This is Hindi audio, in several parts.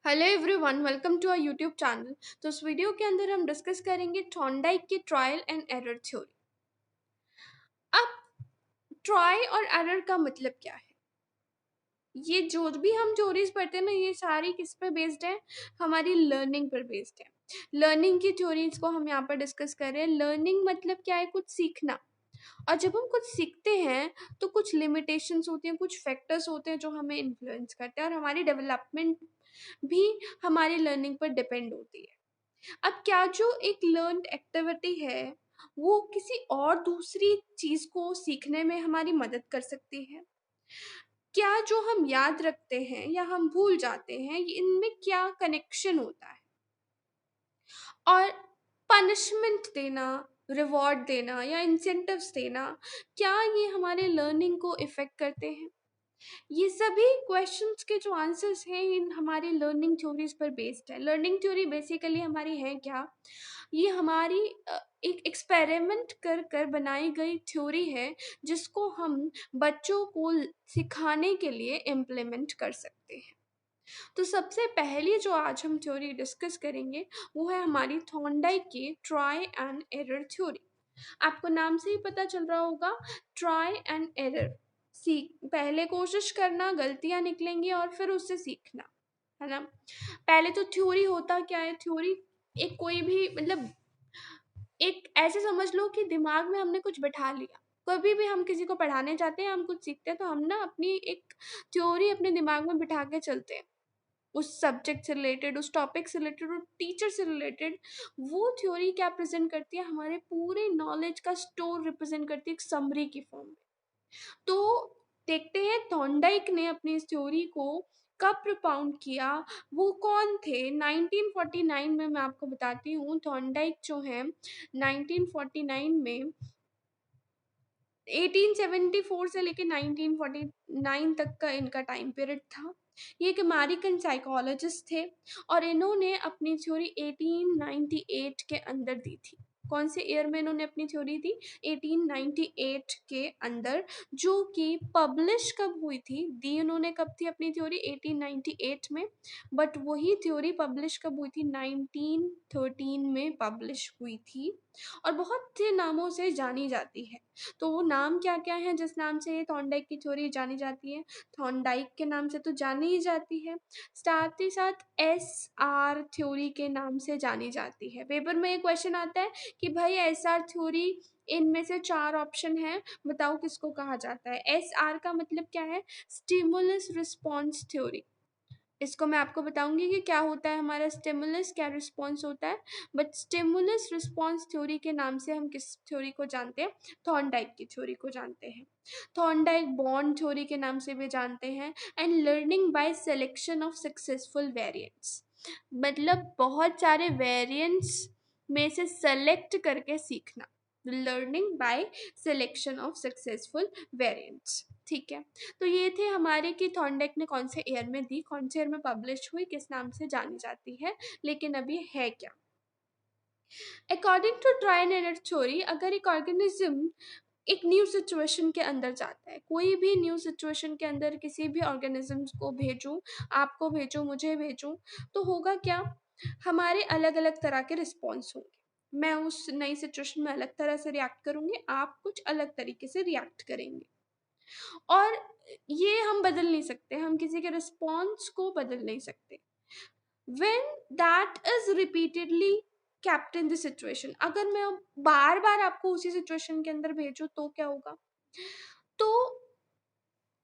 Hello everyone, welcome to our YouTube channel. तो इस वीडियो के अंदर हम डिस्कस करेंगे थॉर्नडाइक की ट्रायल एंड एरर थ्योरी। अब ट्राई और एरर का मतलब क्या है? ये जो भी हम थ्योरीज पढ़ते हैं ना, ये सारी किस पे बेस्ड है? हमारी लर्निंग पर बेस्ड है। लर्निंग की थ्योरीज को हम यहाँ पर डिस्कस कर रहे हैं। लर्निंग मतलब क्या है? कुछ सीखना। और जब हम कुछ सीखते हैं तो कुछ लिमिटेशंस होती हैं, कुछ फैक्टर्स होते हैं जो हमें इन्फ्लुएंस करते हैं, और हमारी डेवलपमेंट भी हमारी लर्निंग पर डिपेंड होती है। अब क्या जो एक लर्न्ड एक्टिविटी है वो किसी और दूसरी चीज को सीखने में हमारी मदद कर सकती है? क्या जो हम याद रखते हैं या हम भूल जाते हैं, इनमें क्या कनेक्शन होता है? और पनिशमेंट देना, रिवॉर्ड देना या इंसेंटिव्स देना, क्या ये हमारे लर्निंग को इफेक्ट करते हैं? ये सभी क्वेश्चंस के जो आंसर्स हैं इन हमारी लर्निंग थ्योरीज पर बेस्ड है। लर्निंग थ्योरी बेसिकली हमारी है क्या? ये हमारी एक एक्सपेरिमेंट कर कर बनाई गई थ्योरी है, जिसको हम बच्चों को सिखाने के लिए इम्प्लीमेंट कर सकते हैं। तो सबसे पहली जो आज हम थ्योरी डिस्कस करेंगे वो है हमारी थॉर्नडाइक की ट्राई एंड एरर थ्योरी। आपको नाम से ही पता चल रहा होगा, ट्राई एंड एरर। सीख, पहले कोशिश करना, गलतियां निकलेंगी और फिर उससे सीखना, है ना। पहले तो थ्योरी होता क्या है? थ्योरी एक कोई भी मतलब एक ऐसे समझ लो कि दिमाग में हमने कुछ बैठा लिया। कभी भी हम किसी को पढ़ाने जाते हैं, हम कुछ सीखते हैं, तो हम ना अपनी एक थ्योरी अपने दिमाग में बिठा के चलते हैं, उस सब्जेक्ट से रिलेटेड, उस टॉपिक से रिलेटेड, उस टीचर से रिलेटेड। वो थ्योरी क्या प्रेजेंट करती है? हमारे पूरे नॉलेज का स्टोर रिप्रेजेंट करती है एक समरी की फॉर्म में। तो देखते हैं थॉर्नडाइक ने अपनी इस थ्योरी को कब propound किया, वो कौन थे? 1949 में। मैं आपको बताती हूँ, थॉर्नडाइक जो है 1949 में, 1874 से लेकर 1949 तक का इनका टाइम पीरियड था। ये एक अमेरिकन साइकोलॉजिस्ट थे और इन्होंने अपनी थ्योरी 1898 के अंदर दी थी। कौन से ईयर में इन्होंने अपनी थ्योरी दी? 1898 के अंदर। जो कि पब्लिश कब हुई थी? दी उन्होंने कब थी अपनी थ्योरी? 1898 में। बट वही थ्योरी पब्लिश कब हुई थी? 1913 में पब्लिश हुई थी, और बहुत से नामों से जानी जाती है। तो वो नाम क्या क्या है जिस नाम से थॉर्नडाइक की थ्योरी जानी जाती है? थॉर्नडाइक के नाम से तो जानी ही जाती है, साथ ही साथ SR थ्योरी के नाम से जानी जाती है। पेपर में ये क्वेश्चन आता है कि भाई SR थ्योरी, इनमें से 4 ऑप्शन है, बताओ किसको कहा जाता है? SR का मतलब क्या है? Stimulus response theory. इसको मैं आपको बताऊंगी कि क्या होता है हमारा स्टिमुलस, क्या रिस्पॉन्स होता है। बट स्टिमुलस रिस्पॉन्स थ्योरी के नाम से हम किस थ्योरी को जानते हैं? थॉर्नडाइक की थ्योरी को जानते हैं। थॉर्नडाइक बॉन्ड थ्योरी के नाम से भी जानते हैं। And learning by selection of successful variants, मतलब बहुत सारे वेरिएंट्स में से सेलेक्ट करके सीखना। Learning by selection of successful variants. ठीक है। तो ये थे हमारे कि थॉर्नडाइक ने कौन से ईयर में दी, कौन से ईयर में पब्लिश हुई, किस नाम से जानी जाती है। लेकिन अब ये है क्या? According to try and error theory, अगर एक ऑर्गेनिज्म एक न्यू सिचुएशन के अंदर जाता है, कोई भी न्यू सिचुएशन के अंदर किसी भी ऑर्गेनिज्म को भेजूं, आपको भेजूं, मुझे भेजूं, तो होगा क्या? हमारे अलग अलग तरह के रिस्पॉन्स होंगे। मैं उस नई सिचुएशन में अलग तरह से रिएक्ट करूंगी, आप कुछ अलग तरीके से रिएक्ट करेंगे। और ये हम बदल नहीं सकते, हम किसी के रिस्पॉन्स को बदल नहीं सकते। when that is repeatedly kept in the situation, अगर मैं बार बार आपको उसी सिचुएशन के अंदर भेजूं तो क्या होगा? तो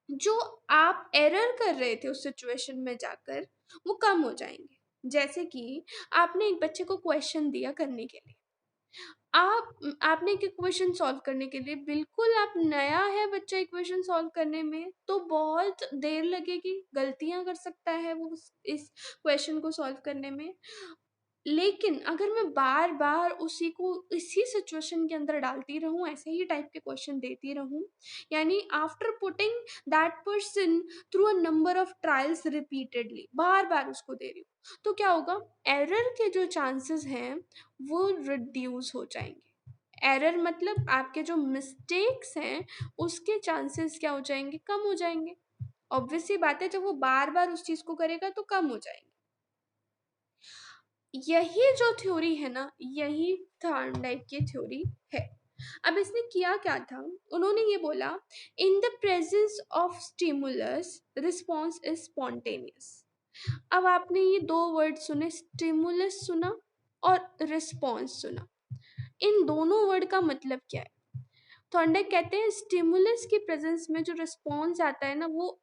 जो आप एरर कर रहे थे उस सिचुएशन में जाकर, वो कम हो जाएंगे। जैसे कि आपने एक बच्चे को क्वेश्चन दिया करने के लिए, आपने एक इक्वेशन सॉल्व करने के लिए, बिल्कुल आप नया है बच्चा इक्वेशन सॉल्व करने में, तो बहुत देर लगेगी, गलतियां कर सकता है वो इस क्वेश्चन को सॉल्व करने में। लेकिन अगर मैं बार बार उसी को इसी सिचुएशन के अंदर डालती रहूं, ऐसे ही टाइप के क्वेश्चन देती रहूं, यानी after putting that person through a number of trials repeatedly, बार बार उसको दे रही हूँ, तो क्या होगा? एरर के जो चांसेस हैं वो रिड्यूस हो जाएंगे। एरर मतलब आपके जो मिस्टेक्स हैं उसके चांसेस क्या हो जाएंगे? कम हो जाएंगे। ऑब्वियस सी बात है, जब वो बार बार उस चीज को करेगा तो कम हो जाएंगे। यही जो थ्योरी है ना, यही थॉर्नडाइक की थ्योरी है। अब इसने किया क्या था, उन्होंने ये बोला in the presence of stimulus response is spontaneous. अब आपने ये दो वर्ड सुने, स्टिमुलस सुना और रिस्पॉन्स सुना, इन दोनों वर्ड का मतलब क्या है? थॉर्नडाइक कहते हैं स्टिमुलस की प्रेजेंस में जो रिस्पॉन्स आता है ना, वो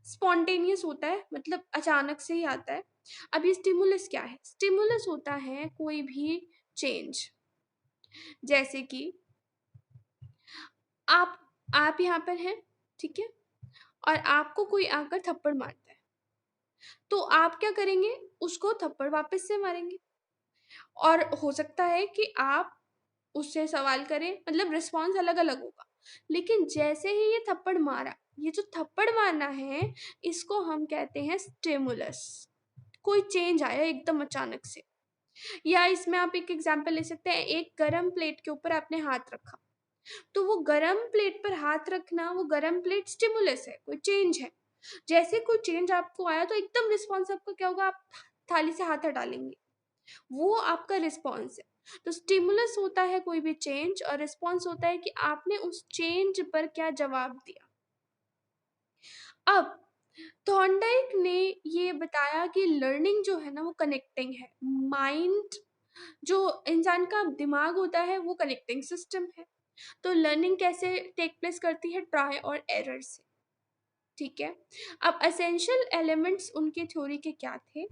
स्पॉन्टेनियस होता है, मतलब अचानक से ही आता है। अब ये स्टिमुलस क्या है? स्टिमुलस होता है कोई भी चेंज, जैसे कि आप यहाँ पर हैं, ठीक है, और आपको कोई आकर थप्पड़ मारता है, तो आप क्या करेंगे? उसको थप्पड़ वापस से मारेंगे। और हो सकता है कि आप उससे सवाल करें, मतलब रिस्पॉन्स अलग अलग होगा। लेकिन जैसे ही ये थप्पड़ मारा, ये जो थप्पड़ मारना है, इसको हम कहते हैं स्टिमुलस। कोई चेंज आया एकदम अचानक से। या इसमें आप एक एग्जांपल ले सकते हैं, एक गरम प्लेट के ऊपर आपने हाथ रखा, तो वो गरम प्लेट पर हाथ रखना, वो गरम प्लेट स्टिमुलस है, कोई चेंज है। जैसे कोई चेंज आपको आया तो एकदम रिस्पॉन्स आपका क्या होगा? आप थाली से हाथ हटा लेंगे, वो आपका रिस्पॉन्स है। तो स्टिमुलस होता है कोई भी चेंज, और रिस्पॉन्स होता है कि आपने उस चेंज पर क्या जवाब दिया। अब थॉर्नडाइक ने ये बताया कि लर्निंग जो है ना, वो कनेक्टिंग है। माइंड, जो इंसान का दिमाग होता है, वो कनेक्टिंग सिस्टम है। तो लर्निंग कैसे टेक प्लेस करती है? ट्राई और एरर से, ठीक है। अब एसेंशियल एलिमेंट्स उनके थ्योरी के क्या थे?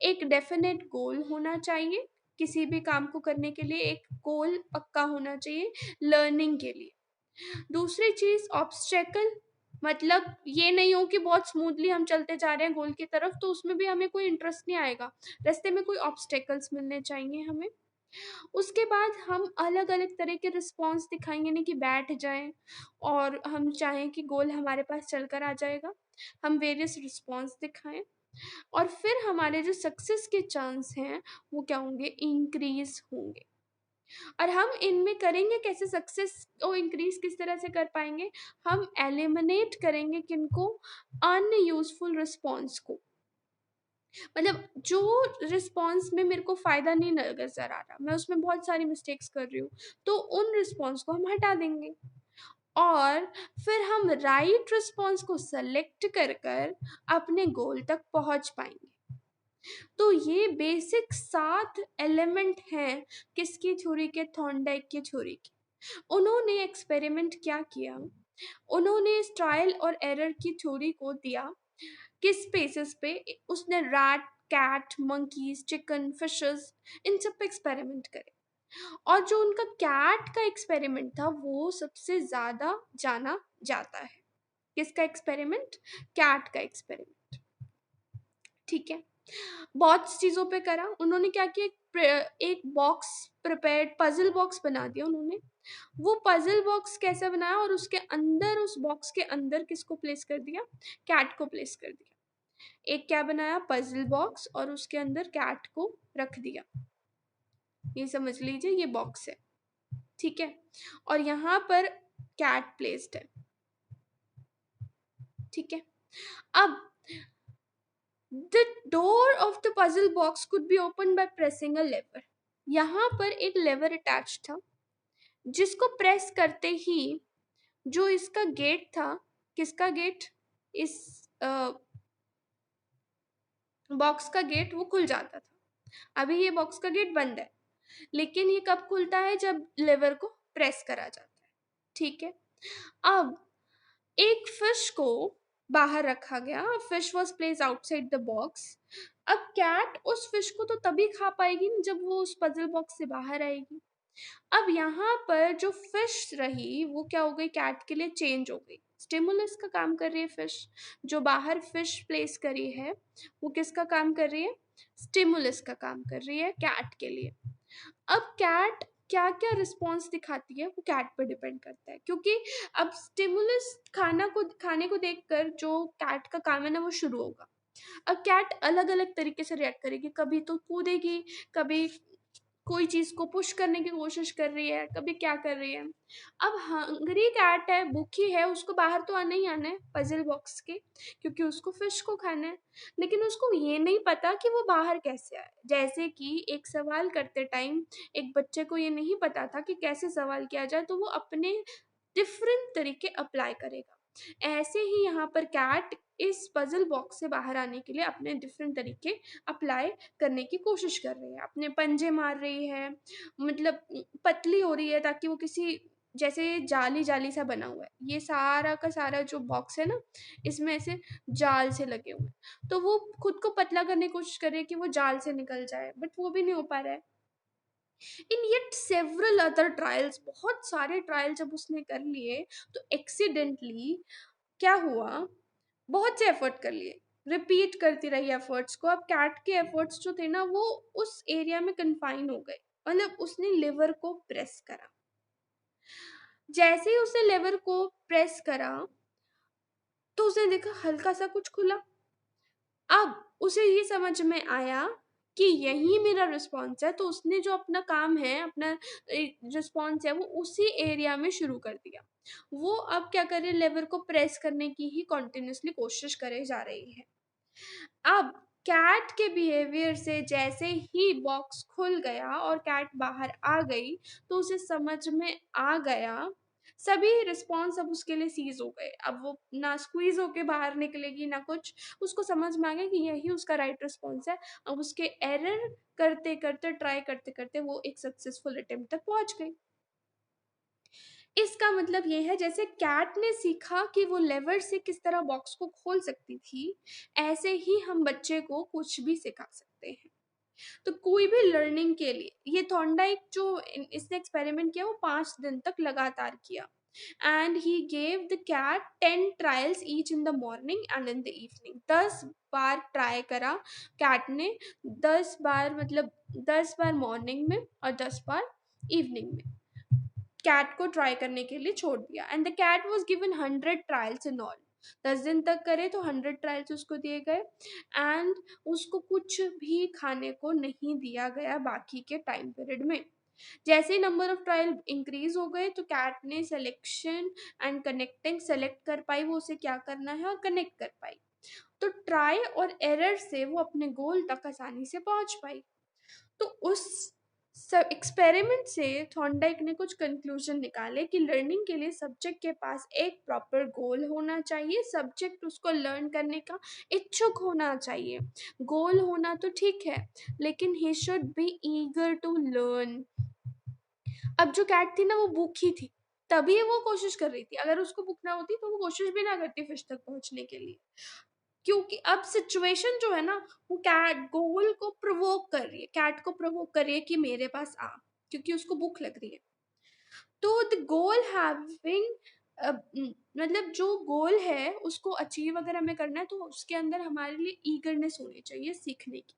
एक डेफिनेट गोल होना चाहिए, किसी भी काम को करने के लिए एक गोल पक्का होना चाहिए लर्निंग के लिए। दूसरी चीज ऑब्स्टेकल, मतलब ये नहीं हो कि बहुत स्मूथली हम चलते जा रहे हैं गोल की तरफ, तो उसमें भी हमें कोई इंटरेस्ट नहीं आएगा। रास्ते में कोई ऑब्स्टेकल्स मिलने चाहिए हमें। उसके बाद हम अलग अलग तरह के रिस्पॉन्स दिखाएंगे, नहीं कि बैठ जाएं और हम चाहें कि गोल हमारे पास चलकर आ जाएगा। हम वेरियस रिस्पॉन्स दिखाएं, और फिर हमारे जो सक्सेस के चांस हैं वो क्या होंगे? इंक्रीज होंगे। और हम इनमें करेंगे कैसे? सक्सेस को इंक्रीज किस तरह से कर पाएंगे? हम एलिमिनेट करेंगे किनको? अनयूजफुल रिस्पॉन्स को। मतलब जो रिस्पॉन्स में मेरे को फायदा नहीं नजर आ रहा, मैं उसमें बहुत सारी मिस्टेक्स कर रही हूँ, तो उन रिस्पॉन्स को हम हटा देंगे। और फिर हम राइट रिस्पॉन्स को सेलेक्ट कर कर अपने गोल तक पहुंच पाएंगे। तो ये बेसिक 7 एलिमेंट हैं किसकी थ्योरी के? थॉर्नडाइक की थ्योरी की। उन्होंने एक्सपेरिमेंट क्या किया? उन्होंने इस ट्रायल और एरर की थ्योरी को दिया किस बेसिस पे? उसने rat, cat, monkeys, chicken, fishes, इन सब पे एक्सपेरिमेंट करे। और जो उनका कैट का एक्सपेरिमेंट था, वो सबसे ज्यादा जाना जाता है। किसका एक्सपेरिमेंट? कैट का एक्सपेरिमेंट, ठीक है। बहुत चीजों पे करा उन्होंने। क्या किया? एक बॉक्स प्रिपेयर्ड, पजल बॉक्स बना दिया उन्होंने। वो पजल बॉक्स कैसे बनाया? और उसके अंदर, उस बॉक्स के अंदर किसको प्लेस कर दिया? कैट को प्लेस कर दिया। एक क्या बनाया? पजल बॉक्स, और उसके अंदर कैट को रख दिया। ये समझ लीजिए, ये बॉक्स है, ठीक है, और यहाँ पर कैट प्लेस्ड है, ठीक है। अब the door of the puzzle box could be open by pressing a lever. यहाँ पर एक लेवर अटैच था, जिसको प्रेस करते ही जो इसका गेट था, किसका गेट? इस बॉक्स का गेट, वो खुल जाता था। अभी ये बॉक्स का गेट बंद है, लेकिन ये कब खुलता है? जब लेवर को प्रेस करा जाता है, ठीक है। अब एक फिश को बाहर रखा गया, fish was place outside the box. अब कैट उस फिश को तो तभी खा पाएगी ना जब वो उस पजल बॉक्स से बाहर आएगी। अब यहाँ पर जो फिश रही, वो क्या हो गई? कैट के लिए चेंज हो गई। स्टिमुलस का काम कर रही है फिश, जो बाहर फिश प्लेस करी है, वो किसका काम कर रही है? स्टिमुलस का काम कर रही है कैट के लिए। अब कैट क्या क्या रिस्पॉन्स दिखाती है, वो कैट पर डिपेंड करता है, क्योंकि अब स्टिमुलस खाने को देखकर जो कैट का काम है ना, वो शुरू होगा। अब कैट अलग अलग तरीके से रिएक्ट करेगी, कभी तो कूदेगी, कभी कोई चीज़ को पुश करने की कोशिश कर रही है, कभी क्या कर रही है। अब हंग्री कैट है, भूखी है, उसको बाहर तो आना ही आना है पजल बॉक्स के, क्योंकि उसको फिश को खाना है। लेकिन उसको ये नहीं पता कि वो बाहर कैसे आए। जैसे कि एक सवाल करते टाइम एक बच्चे को ये नहीं पता था कि कैसे सवाल किया जाए, तो वो अपने डिफरेंट तरीके अप्लाई करेगा। ऐसे ही यहाँ पर कैट इस पजल बॉक्स से बाहर आने के लिए अपने डिफरेंट तरीके अप्लाई करने की कोशिश कर रही है। अपने पंजे मार रही है, मतलब पतली हो रही है ताकि वो किसी, जैसे जाली जाली सा बना हुआ है, ये सारा का सारा जो बॉक्स है ना, इसमें ऐसे जाल से लगे हुए हैं, तो वो खुद को पतला करने की कोशिश कर रही है कि वो जाल से निकल जाए, बट वो भी नहीं हो पा रहा है। In yet several other trials, बहुत सारे ट्रायल जब उसने कर लिए, तो एक्सीडेंटली क्या हुआ, बहुत से एफर्ट कर लिए, रिपीट करती रही एफर्ट्स को। अब कैट के एफर्ट्स जो थे ना, वो उस एरिया में कन्फाइन हो गए। मतलब उसने लिवर को प्रेस करा, जैसे ही उसने लिवर को प्रेस करा तो उसने देखा हल्का सा कुछ खुला। अब उसे ये समझ में आया कि यही मेरा रिस्पॉन्स है, तो उसने जो अपना काम है, अपना रिस्पॉन्स है, वो उसी एरिया में शुरू कर दिया। वो अब क्या करे, लेवर को प्रेस करने की ही कॉन्टिन्यूसली कोशिश करे जा रही है। अब कैट के बिहेवियर से जैसे ही बॉक्स खुल गया और कैट बाहर आ गई, तो उसे समझ में आ गया, सभी रिस्पॉन्स अब उसके लिए सीज हो गए। अब वो ना स्क्वीज होके बाहर निकलेगी ना कुछ, उसको समझ में आ गया कि यही उसका राइट रिस्पॉन्स है। अब उसके एरर करते करते, ट्राई करते करते वो एक सक्सेसफुल अटेम्प्ट तक पहुंच गई। इसका मतलब ये है, जैसे कैट ने सीखा कि वो लेवर से किस तरह बॉक्स को खोल सकती थी, ऐसे ही हम बच्चे को कुछ भी सिखा सकते हैं। तो कोई भी लर्निंग के लिए, ये थॉर्नडाइक जो इसने एक्सपेरिमेंट किया वो 5 दिन तक लगातार किया, and he gave the cat 10 trials each in the morning and in the evening. 10 बार ट्राई करा कैट ने, 10 बार मतलब 10 बार मॉर्निंग में और 10 बार इवनिंग में कैट को ट्राई करने के लिए छोड़ दिया। And the cat was given 100 trials in all. 10 दिन तक करे तो 100 ट्रायल्स उसको दिए गए, एंड उसको कुछ भी खाने को नहीं दिया गया बाकी के टाइम पीरियड में। जैसे नंबर ऑफ ट्रायल इंक्रीज हो गए, तो कैट ने सिलेक्शन एंड कनेक्टिंग सेलेक्ट कर पाई, वो उसे क्या करना है, और कनेक्ट कर पाई। तो ट्राई और एरर से वो अपने गोल तक आसानी से पहुंच पाई। तो उस सब एक्सपेरिमेंट से थॉर्नडाइक ने कुछ कंक्लूजन निकाले कि लर्निंग के लिए सब्जेक्ट के पास एक प्रॉपर गोल होना चाहिए, सब्जेक्ट उसको लर्न करने का इच्छुक होना चाहिए। गोल होना तो ठीक है, लेकिन he should be eager to learn. अब जो कैट थी ना, वो भूखी थी, तभी वो कोशिश कर रही थी। अगर उसको भूख ना होती तो वो कोशिश भी ना करती फिश तक पहुंचने के लिए, क्योंकि अब सिचुएशन जो है ना, वो कैट गोल को प्रोवोक कर रही है, कैट को प्रोवोक कर रही है कि मेरे पास आ, क्योंकि उसको भूख लग रही है। तो द गोल हैविंग, मतलब जो गोल है उसको अचीव अगर हमें करना है, तो उसके अंदर हमारे लिए ईगरनेस होनी चाहिए सीखने की।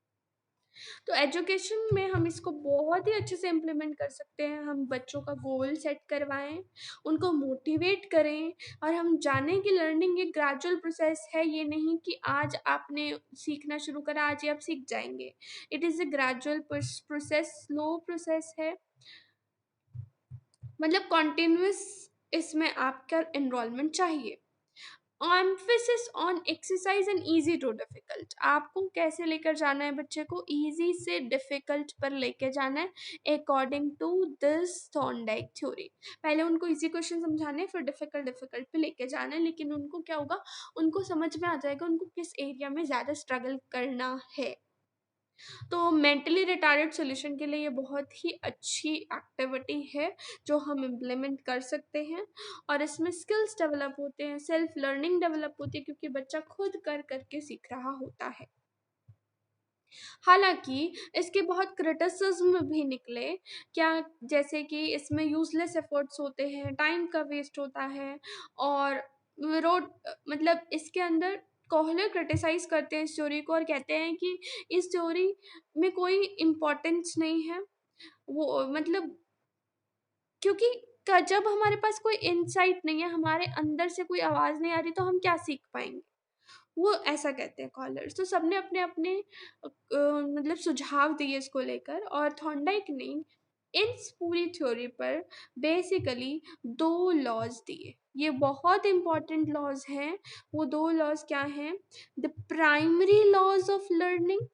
तो एजुकेशन में हम इसको बहुत ही अच्छे से इम्प्लीमेंट कर सकते हैं। हम बच्चों का गोल सेट करवाएं, उनको मोटिवेट करें, और हम जानें कि लर्निंग एक ग्रेजुअल प्रोसेस है। ये नहीं कि आज आपने सीखना शुरू करा, आज ही आप सीख जाएंगे। It is a gradual process, slow process है, मतलब कॉन्टिन्यूस इसमें आपका इन्वॉल्वमेंट चाहिए। Emphasis on exercise and easy to difficult, आपको कैसे लेकर जाना है बच्चे को, इजी से डिफिकल्ट पर लेके जाना है according to this Thorndike theory. पहले उनको इजी क्वेश्चन समझाने, फिर डिफिकल्ट डिफिकल्ट पे लेके जाना है। लेकिन उनको क्या होगा, उनको समझ में आ जाएगा उनको किस एरिया में ज़्यादा स्ट्रगल करना है। तो मेंटली रिटार्डेड सोल्यूशन के लिए ये बहुत ही अच्छी एक्टिविटी है जो हम इम्प्लीमेंट कर सकते हैं, और इसमें स्किल्स डेवलप होते हैं, सेल्फ लर्निंग डेवलप होती है, क्योंकि बच्चा खुद कर करके सीख रहा होता है। हालांकि इसके बहुत क्रिटिसिज्म भी निकले, क्या, जैसे कि इसमें यूजलेस एफर्ट्स होते हैं, टाइम का वेस्ट होता है, और रोड, मतलब इसके अंदर कोहले क्रिटिसाइज करते हैं इस थ्योरी को और कहते हैं कि इस थ्योरी में कोई इम्पोर्टेंस नहीं है। वो मतलब, क्योंकि जब हमारे पास कोई इंसाइट नहीं है, हमारे अंदर से कोई आवाज़ नहीं आ रही, तो हम क्या सीख पाएंगे। वो ऐसा कहते हैं कॉलर्स। तो सबने अपने अपने मतलब सुझाव दिए इसको लेकर, और थॉर्नडाइक ने इस पूरी थ्योरी पर बेसिकली दो लॉज दिए। ये बहुत इंपॉर्टेंट लॉज हैं। वो दो लॉज क्या हैं? The primary laws of learning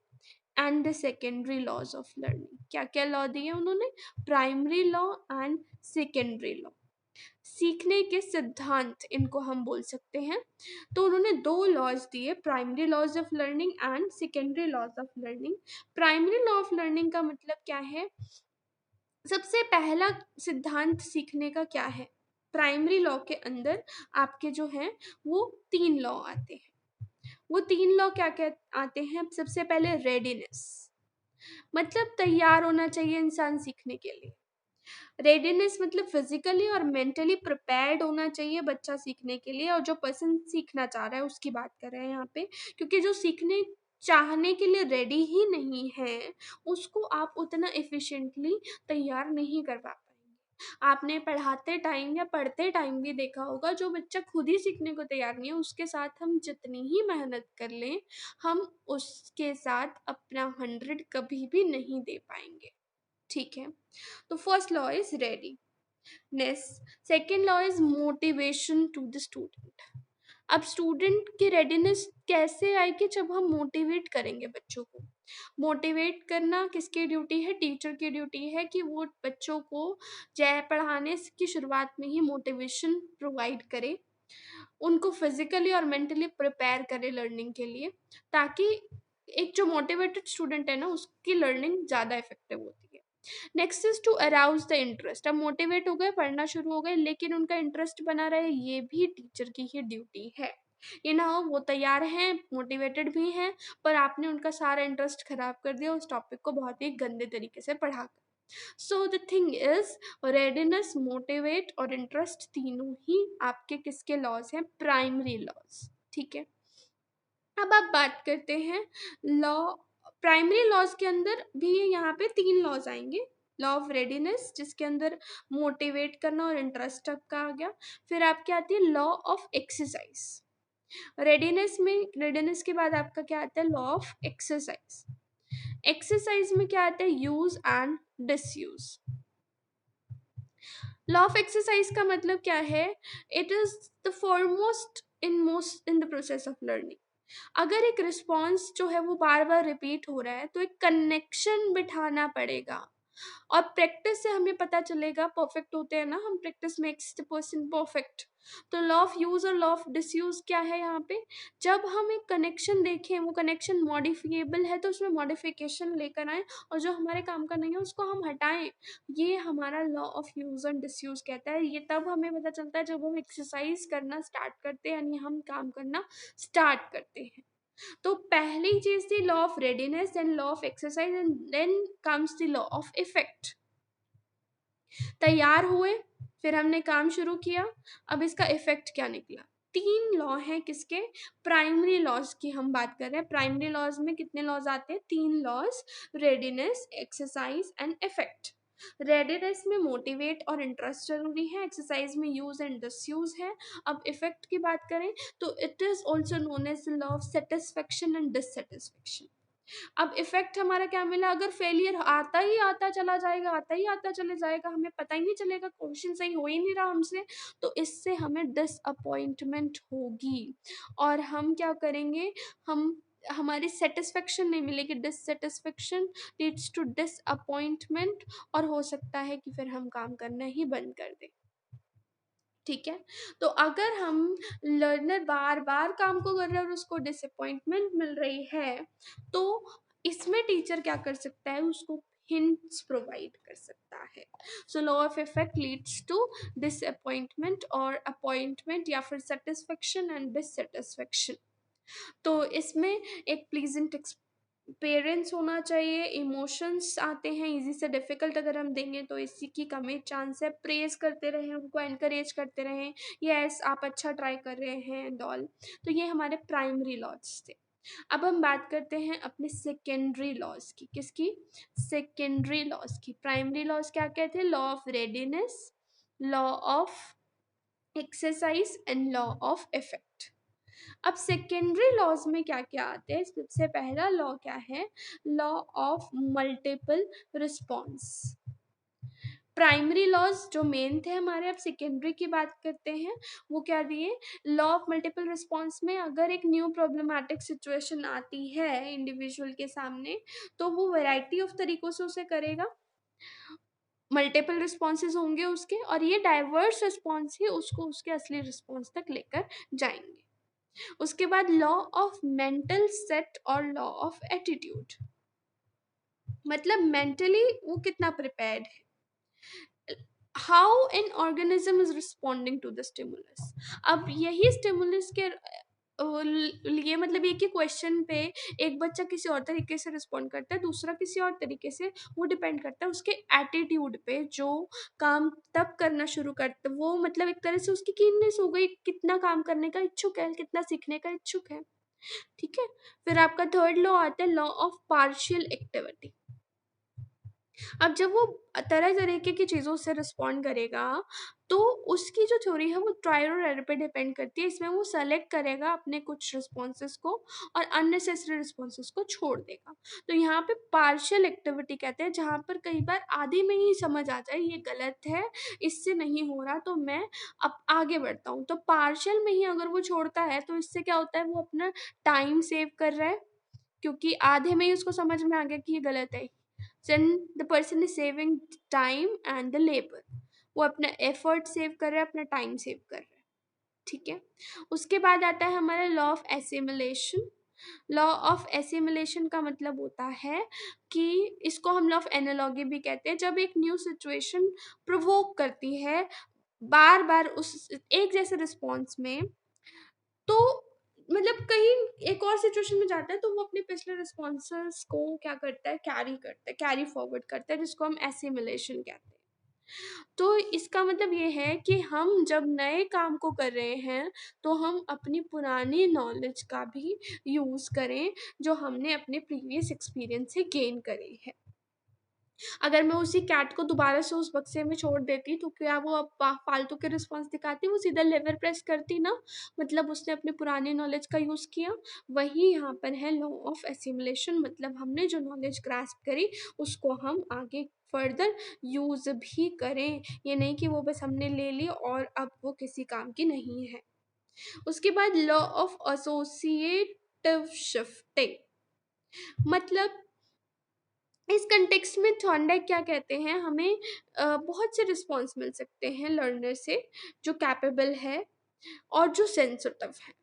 and the secondary laws of learning. क्या क्या लॉ दिए उन्होंने? Primary law and secondary law, सीखने के सिद्धांत इनको हम बोल सकते हैं। तो उन्होंने दो लॉज दिए, primary laws of learning and secondary laws of learning. Primary law of learning का मतलब क्या है? सबसे पहला सिद्धांत सीखने का क्या है? प्राइमरी लॉ के अंदर आपके जो हैं वो तीन लॉ आते हैं। वो तीन लॉ क्या क्या आते हैं? सबसे पहले रेडीनेस, मतलब तैयार होना चाहिए इंसान सीखने के लिए। रेडीनेस मतलब फिजिकली और मेंटली प्रिपेयर्ड होना चाहिए बच्चा सीखने के लिए, और जो पर्सन सीखना चाह रहा है उसकी बात कर रहे हैं यहाँ पे। क्योंकि जो सीखने चाहने के लिए रेडी ही नहीं है, उसको आप उतना एफिशिएंटली तैयार नहीं कर पा पाएंगे। आपने पढ़ाते टाइम या पढ़ते टाइम भी देखा होगा, जो बच्चा खुद ही सीखने को तैयार नहीं है, उसके साथ हम जितनी ही मेहनत कर लें, हम उसके साथ अपना 100 कभी भी नहीं दे पाएंगे। ठीक है, तो first law is readiness, second law is motivation to the student. अब स्टूडेंट की रेडीनेस कैसे आएगी? जब हम मोटिवेट करेंगे बच्चों को। मोटिवेट करना किसकी ड्यूटी है? टीचर की ड्यूटी है कि वो बच्चों को जय पढ़ाने की शुरुआत में ही मोटिवेशन प्रोवाइड करे, उनको फिजिकली और मेंटली प्रिपेयर करे लर्निंग के लिए, ताकि एक जो मोटिवेटेड स्टूडेंट है ना, उसकी लर्निंग ज़्यादा इफेक्टिव होती है। Next is to arouse the interest. अब मोटिवेट हो गए, पढ़ना शुरू हो गए, लेकिन उनका इंटरेस्ट बना रहे, ये भी टीचर की ही ड्यूटी है। ये ना हो वो तैयार हैं, मोटिवेटेड भी हैं, पर आपने उनका सारा इंटरेस्ट खराब कर दिया उस टॉपिक को बहुत ही गंदे तरीके से पढ़ाकर। So the thing is, readiness, motivate और इंटरेस्ट तीनों ही आपके किसके लॉज हैं? Primary laws. ठीक है, अब आप बात करते हैं लॉ। प्राइमरी लॉज के अंदर भी यहाँ पे तीन लॉज आएंगे। लॉ ऑफ रेडीनेस, जिसके अंदर मोटिवेट करना और इंटरेस्ट आपका आ गया। फिर आपके आती है लॉ ऑफ एक्सरसाइज। रेडीनेस में, रेडीनेस के बाद आपका क्या आता है? Law of exercise. एक्सरसाइज में क्या आता है? Use and disuse. Law of exercise का मतलब क्या है? It is the foremost in the process of learning. अगर एक रिस्पॉन्स जो है वो बार बार रिपीट हो रहा है, तो एक कनेक्शन बिठाना पड़ेगा, और प्रैक्टिस से हमें पता चलेगा। परफेक्ट होते हैं ना हम प्रैक्टिस में, 60% परफेक्ट। तो लॉ ऑफ यूज और लॉ ऑफ डिसयूज क्या है यहाँ पे? जब हम एक कनेक्शन देखें, वो कनेक्शन मॉडिफिएबल है, तो उसमें मॉडिफिकेशन लेकर आए, और जो हमारे काम का नहीं है उसको हम हटाएं। ये हमारा law of use and disuse कहता है। ये तब हमें पता चलता है जब हम एक्सरसाइज करना स्टार्ट करते हैं, यानी हम काम करना स्टार्ट करते हैं। तो पहली चीज थी law of readiness, then law of exercise, and then comes the law of effect. तैयार हुए, फिर हमने काम शुरू किया, अब इसका इफेक्ट क्या निकला? तीन लॉ हैं किसके? प्राइमरी लॉज की हम बात कर रहे हैं। प्राइमरी लॉज में कितने लॉज आते हैं? तीन laws, readiness, exercise and effect. Readiness में मोटिवेट और इंटरेस्ट जरूरी है, एक्सरसाइज में यूज एंड डिसयूज है। अब इफेक्ट की बात करें तो it is also known as the law of satisfaction and dissatisfaction. अब इफेक्ट हमारा क्या मिला? अगर फेलियर आता ही आता चला जाएगा, आता ही आता चले जाएगा, हमें पता ही नहीं चलेगा, क्वेश्चन सही हो ही नहीं रहा हमसे, तो इससे हमें डिसअपॉइंटमेंट होगी, और हम क्या करेंगे? हम हमारी सेटिस्फेक्शन नहीं मिलेगी। डिससेटिस्फेक्शन लीड्स टू डिसअपॉइंटमेंट, और हो सकता है कि फिर हम काम करना ही बंद कर दें। ठीक है, तो अगर हम लर्नर बार बार काम को कर रहे हैं और उसको डिसअपॉइंटमेंट मिल रही है, तो इसमें टीचर क्या कर सकता है? उसको हिंट्स प्रोवाइड कर सकता है। So law of effect leads to disappointment और अपॉइंटमेंट, या फिर सेटिस्फेक्शन एंड डिससेटिस्फेक्शन। तो इसमें एक प्लीजेंट पेरेंट्स होना चाहिए। इमोशंस आते हैं इजी से डिफ़िकल्ट, अगर हम देंगे तो इसी की कमी चांस है। प्रेज करते रहें, उनको एनकरेज करते रहें, यस आप अच्छा ट्राई कर रहे हैं एंड ऑल। तो ये हमारे प्राइमरी लॉज थे। अब हम बात करते हैं अपने सेकेंडरी लॉज की। किसकी? सेकेंडरी लॉज की। प्राइमरी लॉज क्या कहते हैं? Law of readiness, law of exercise and law of effect. अब सेकेंडरी लॉज में क्या क्या आते हैं? सबसे पहला लॉ क्या है? Law of multiple response. Primary laws जो मेन थे हमारे, अब सेकेंडरी की बात करते हैं। वो क्या दिए? लॉ ऑफ मल्टीपल रिस्पॉन्स में अगर एक न्यू प्रॉब्लमैटिक सिचुएशन आती है इंडिविजुअल के सामने, तो वो वैरायटी ऑफ तरीकों से उसे करेगा, मल्टीपल रिस्पॉन्सेज होंगे उसके, और ये डाइवर्स रिस्पॉन्स ही उसको उसके असली रिस्पॉन्स तक लेकर जाएंगे। उसके बाद लॉ ऑफ मेंटल सेट और लॉ ऑफ एटीट्यूड, मतलब मेंटली वो कितना प्रिपेयर्ड है, how an organism is responding to the stimulus. अब यही स्टिमुलस के लिए, मतलब एक ही क्वेश्चन पे एक बच्चा किसी और तरीके से रिस्पॉन्ड करता है, दूसरा किसी और तरीके से, वो डिपेंड करता है उसके एटीट्यूड पे, जो काम तब करना शुरू करता है वो, मतलब एक तरह से उसकी कीननेस हो गई, कितना काम करने का इच्छुक है, कितना सीखने का इच्छुक है। ठीक है। फिर आपका थर्ड लॉ आता है लॉ ऑफ पार्शियल एक्टिविटी। अब जब वो तरह तरीके की चीज़ों से रिस्पॉन्ड करेगा, तो उसकी जो थ्योरी है वो ट्रायल और एरर पे डिपेंड करती है। इसमें वो सेलेक्ट करेगा अपने कुछ रिस्पॉन्सेस को और अननेसेसरी रिस्पॉन्सेस को छोड़ देगा। तो यहाँ पे पार्शियल एक्टिविटी कहते हैं, जहाँ पर कई बार आधे में ही समझ आ जाए ये गलत है, इससे नहीं हो रहा, तो मैं अब आगे बढ़ता हूँ। तो पार्शियल में ही अगर वो छोड़ता है तो इससे क्या होता है, वो अपना टाइम सेव कर रहा है, क्योंकि आधे में ही उसको समझ में आ गया कि ये गलत है। then the person is saving time and the labor, वो अपना एफर्ट सेव कर रहा है, अपना टाइम सेव कर रहा है। ठीक है। उसके बाद आता है हमारा law of assimilation. Law of assimilation का मतलब होता है कि इसको हम लॉ ऑफ एनालॉगी भी कहते हैं। जब एक न्यू सिचुएशन प्रोवोक करती है बार बार उस एक जैसे रिस्पॉन्स में, तो मतलब कहीं एक और सिचुएशन में जाता है, तो वो अपने पिछले रिस्पॉन्सेस को क्या करता है, कैरी करता है, कैरी फॉरवर्ड करता है, जिसको हम एसिमुलेशन कहते हैं। तो इसका मतलब ये है कि हम जब नए काम को कर रहे हैं, तो हम अपनी पुरानी नॉलेज का भी यूज़ करें, जो हमने अपने प्रीवियस एक्सपीरियंस से गेन करी है। अगर मैं उसी कैट को दोबारा से उस बक्से में छोड़ देती, तो क्या वो अब फालतू के रिस्पॉन्स दिखाती? वो सीधा लेवर प्रेस करती ना, मतलब उसने अपने पुराने नॉलेज का यूज़ किया। वही यहाँ पर है लॉ ऑफ एसिमुलेशन, मतलब हमने जो नॉलेज ग्रास्प करी उसको हम आगे फर्दर यूज़ भी करें। ये नहीं कि वो बस हमने ले ली और अब वो किसी काम की नहीं है। उसके बाद लॉ ऑफ एसोसिएटिव शिफ्टिंग, मतलब इस कंटेक्स्ट में थॉर्नडाइक क्या कहते हैं, हमें बहुत से रिस्पॉन्स मिल सकते हैं लर्नर से, जो कैपेबल है और जो सेंसिटिव है,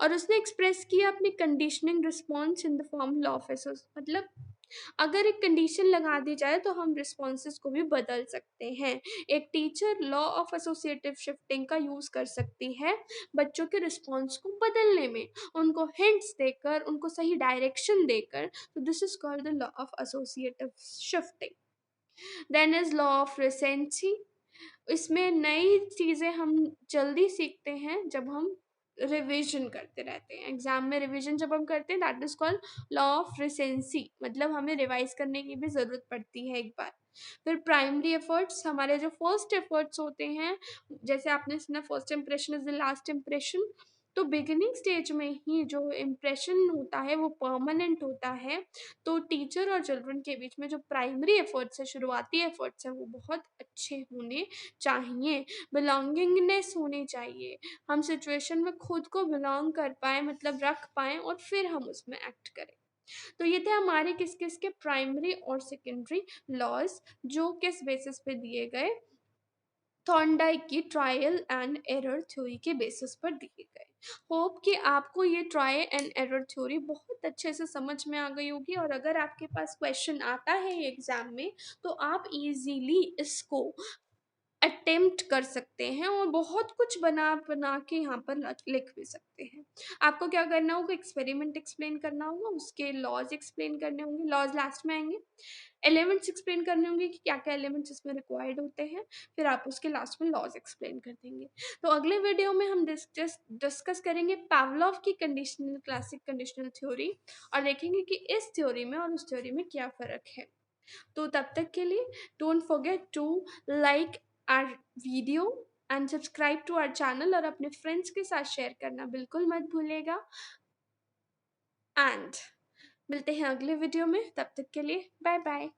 और उसने एक्सप्रेस किया अपनी conditioning response in the form law of Asus, मतलब अगर एक कंडीशन लगा दी जाए तो हम रिस्पॉन्सेस को भी बदल सकते हैं। एक teacher law of associative shifting का यूज़ कर सकती है बच्चों के रिस्पॉन्स को बदलने में, उनको हिंट्स देकर, उनको सही डायरेक्शन देकर। तो this is called the law of associative shifting. Then is law of recency. इसमें नई चीज़ें हम जल्दी सीखते हैं जब हम रिवीजन करते रहते हैं। एग्जाम में रिवीजन जब हम करते हैं, that is called law of recency, मतलब हमें रिवाइज करने की भी ज़रूरत पड़ती है एक बार। फिर प्राइमरी एफर्ट्स, हमारे जो फर्स्ट एफर्ट्स होते हैं, जैसे आपने सुना first impression is the last impression, तो बिगिनिंग स्टेज में ही जो इम्प्रेशन होता है वो परमानेंट होता है। तो टीचर और चिल्ड्रन के बीच में जो प्राइमरी एफर्ट्स है, शुरुआती एफर्ट्स है, वो बहुत अच्छे होने चाहिए। बिलोंगिंगनेस होनी चाहिए, हम सिचुएशन में खुद को बिलोंग कर पाए, मतलब रख पाए, और फिर हम उसमें एक्ट करें। तो ये थे हमारे किस किस के प्राइमरी और सेकेंडरी लॉज, जो किस बेसिस पे दिए गए, थॉर्नडाइक की ट्रायल एंड एरर थ्योरी के बेसिस पर दिए गए। होप कि आपको ये ट्रायल एंड एरर थ्योरी बहुत अच्छे से समझ में आ गई होगी, और अगर आपके पास क्वेश्चन आता है एग्जाम में, तो आप इजीली इसको अटेम्प्ट कर सकते हैं और बहुत कुछ बना बना के यहाँ पर लिख भी सकते हैं। आपको क्या करना होगा, एक्सपेरिमेंट एक्सप्लेन करना होगा, उसके लॉज एक्सप्लेन करने होंगे, लॉज लास्ट में आएंगे। एलिमेंट्स एक्सप्लेन करने होंगे कि क्या क्या एलिमेंट्स इसमें रिक्वायर्ड होते हैं, फिर आप उसके लास्ट में लॉज एक्सप्लेन कर देंगे। तो अगले वीडियो में हम डिस्कस करेंगे पावलोव की कंडीशनल क्लासिक कंडीशनल थ्योरी, और देखेंगे कि इस थ्योरी में और उस थ्योरी में क्या फ़र्क है। तो तब तक के लिए don't forget to like our video and subscribe to our channel और अपने फ्रेंड्स के साथ शेयर करना बिल्कुल मत भूलिएगा। एंड मिलते हैं अगले वीडियो में, तब तक के लिए बाय बाय।